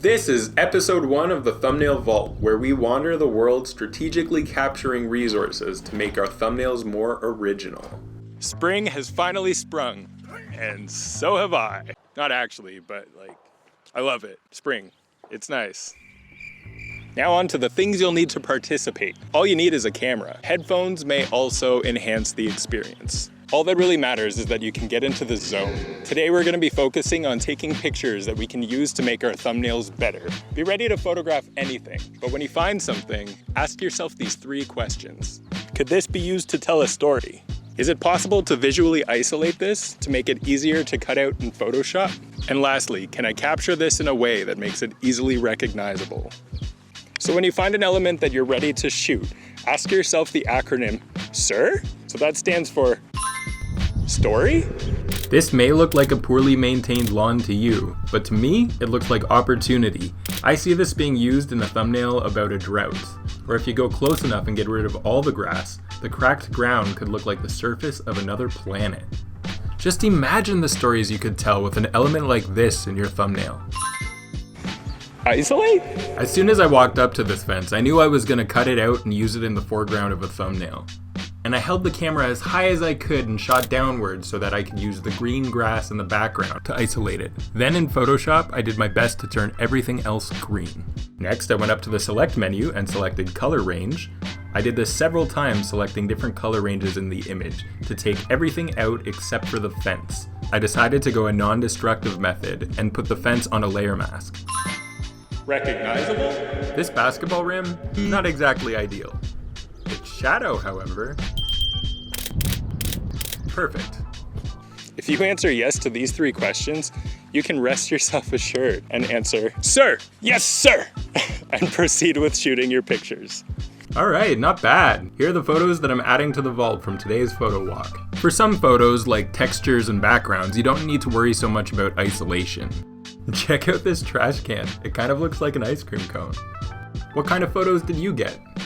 This is episode 1 of the Thumbnail Vault, where we wander the world strategically capturing resources to make our thumbnails more original. Spring has finally sprung, and so have I. Not actually, but I love it. Spring, it's nice. Now on to the things you'll need to participate. All you need is a camera. Headphones may also enhance the experience. All that really matters is that you can get into the zone. Today we're going to be focusing on taking pictures that we can use to make our thumbnails better. Be ready to photograph anything, but when you find something, ask yourself these 3 questions. Could this be used to tell a story? Is it possible to visually isolate this to make it easier to cut out in Photoshop? And lastly, can I capture this in a way that makes it easily recognizable? So when you find an element that you're ready to shoot, ask yourself the acronym S.I.R. So that stands for story? This may look like a poorly maintained lawn to you, but to me, it looks like opportunity. I see this being used in a thumbnail about a drought, or if you go close enough and get rid of all the grass, the cracked ground could look like the surface of another planet. Just imagine the stories you could tell with an element like this in your thumbnail. Isolate? As soon as I walked up to this fence, I knew I was going to cut it out and use it in the foreground of a thumbnail. And I held the camera as high as I could and shot downwards so that I could use the green grass in the background to isolate it. Then in Photoshop, I did my best to turn everything else green. Next, I went up to the select menu and selected color range. I did this several times, selecting different color ranges in the image to take everything out except for the fence. I decided to go a non-destructive method and put the fence on a layer mask. Recognizable? This basketball rim, not exactly ideal. Its shadow, however, perfect. If you answer yes to these 3 questions, you can rest yourself assured and answer, "Sir, yes, sir," and proceed with shooting your pictures. Alright, not bad. Here are the photos that I'm adding to the vault from today's photo walk. For some photos, like textures and backgrounds, you don't need to worry so much about isolation. Check out this trash can. It kind of looks like an ice cream cone. What kind of photos did you get?